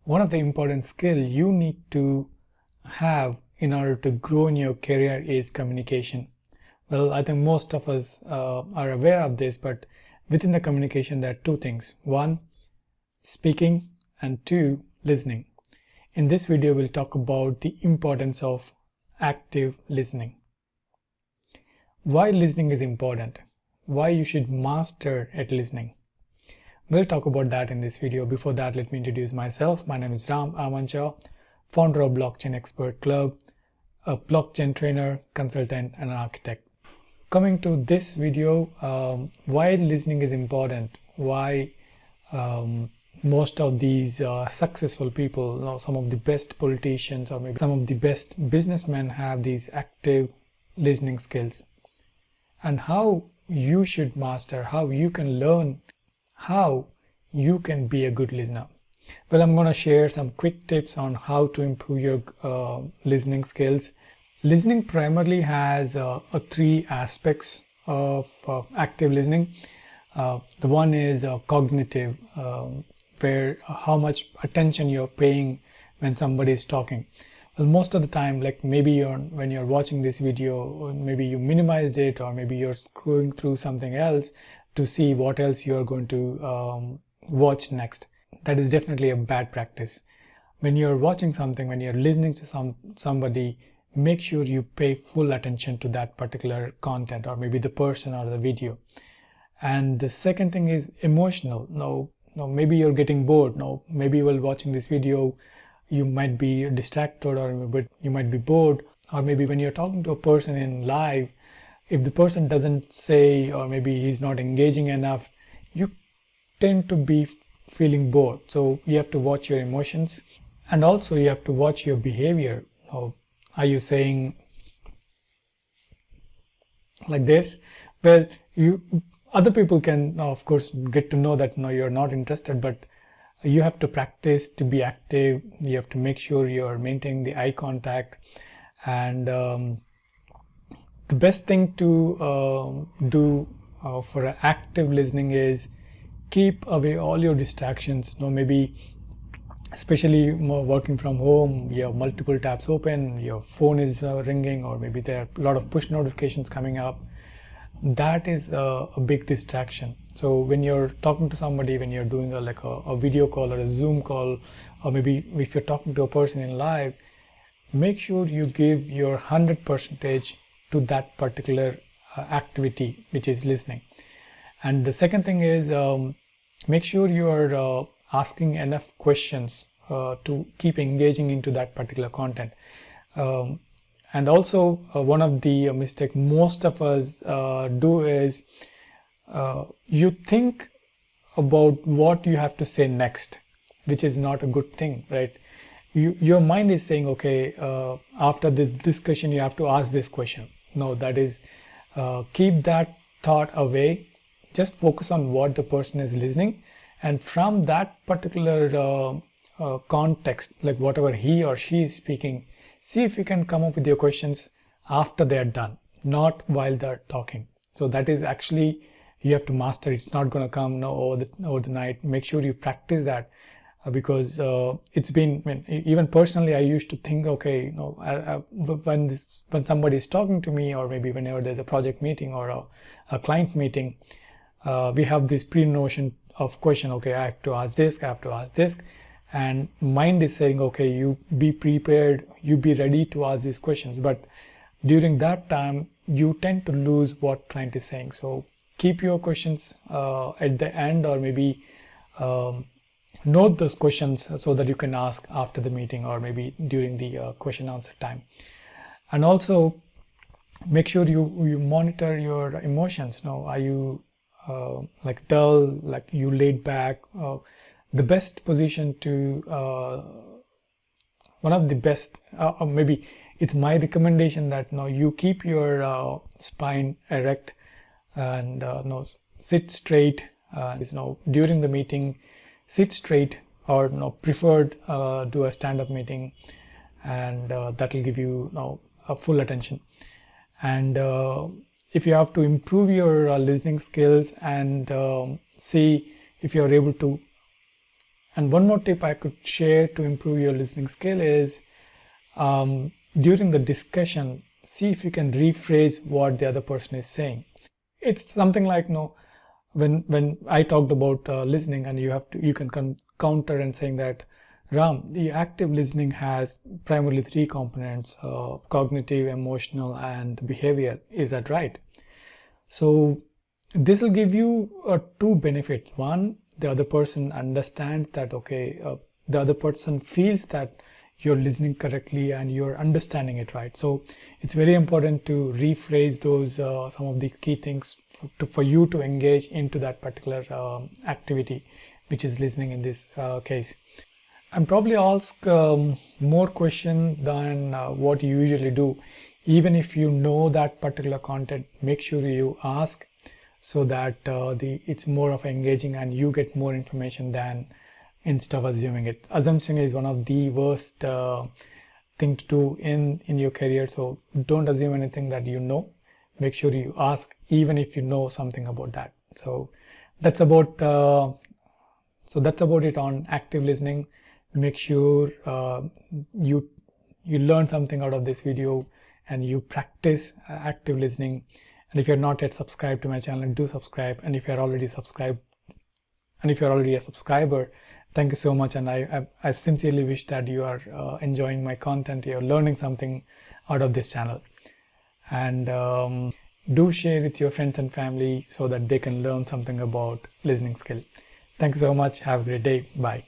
One of the important skills you need to have in order to grow in your career is communication. Well, I think most of us are aware of this, but within the communication there are two things. One, speaking, and two, listening. In this video, we'll talk about the importance of active listening. Why listening is important. Why you should master at listening. We'll talk about that in this video. Before that, let me introduce myself. My name is Ram Amancha, founder of Blockchain Expert Club, a blockchain trainer, consultant, and an architect. Coming to this video, why listening is important, why most of these successful people, some of the best politicians or maybe some of the best businessmen have these active listening skills, and how you should master, how you can learn, how you can be a good listener. Well, I'm going to share some quick tips on how to improve your listening skills. Listening primarily has three aspects of active listening. The one is cognitive, where how much attention you're paying when somebody is talking. Well, most of the time, like maybe when you're watching this video, or maybe you minimized it, or maybe you're scrolling through something else to see what else you're going to watch next. That is definitely a bad practice. When you're watching something, when you're listening to somebody, make sure you pay full attention to that particular content, or maybe the person or the video. And the second thing is emotional. No, maybe you're getting bored. No, maybe while watching this video, you might be distracted, or you might be bored. Or maybe when you're talking to a person in live, if the person doesn't say, or maybe he's not engaging enough, you tend to be feeling bored. So you have to watch your emotions, and also you have to watch your behavior. Are you saying like this? Well, other people can, of course, get to know that you're not interested, but you have to practice to be active. You have to make sure you're maintaining the eye contact. And the best thing to do for active listening is keep away all your distractions. Maybe especially working from home, you have multiple tabs open, your phone is ringing, or maybe there are a lot of push notifications coming up. That is a big distraction. So when you're talking to somebody, when you're doing a video call or a Zoom call, or maybe if you're talking to a person in live, make sure you give your 100% to that particular activity, which is listening. And the second thing is make sure you are asking enough questions to keep engaging into that particular content. And also one of the mistakes most of us do is you think about what you have to say next, which is not a good thing, right? Your mind is saying, okay, after this discussion, you have to ask this question. No, that is, keep that thought away. Just focus on what the person is listening. And from that particular context, like whatever he or she is speaking, see if you can come up with your questions after they're done, not while they're talking. So that is actually, you have to master. It's not going to come over the night. Make sure you practice that, because it's been, even personally, I used to think, okay, when somebody is talking to me, or maybe whenever there's a project meeting or a client meeting, we have this pre-notion of question. Okay, I have to ask this, I have to ask this. And mind is saying, okay, you be prepared, you be ready to ask these questions. But during that time, you tend to lose what client is saying. So keep your questions at the end, or maybe note those questions so that you can ask after the meeting, or maybe during the question answer time. And also make sure you monitor your emotions. Are you like dull, like you laid back? The best position to, one of the best, or maybe it's my recommendation that you keep your spine erect, and sit straight. During the meeting, sit straight, or preferred do a stand-up meeting, and that will give you a full attention. And if you have to improve your listening skills and see if you are able to And one more tip I could share to improve your listening skill is during the discussion, see if you can rephrase what the other person is saying. It's something like, when I talked about listening, and you can counter and saying that, Ram, the active listening has primarily three components: cognitive, emotional, and behavior. Is that right? So this will give you two benefits. One, the other person understands that, okay, the other person feels that you're listening correctly and you're understanding it right. So it's very important to rephrase those some of the key things for you to engage into that particular activity, which is listening in this case. And probably ask more questions than what you usually do. Even if you know that particular content, make sure you ask, so that it's more of engaging and you get more information than instead of assuming it. Assumption is one of the worst thing to do in your career. So don't assume anything that you know. Make sure you ask, even if you know something about that. So that's about it on active listening. Make sure you learn something out of this video and you practice active listening. And if you're not yet subscribed to my channel, do subscribe. And if you're already subscribed, and if you're already a subscriber, thank you so much. And I sincerely wish that you are enjoying my content, you're learning something out of this channel. And do share with your friends and family so that they can learn something about listening skill. Thank you so much. Have a great day. Bye.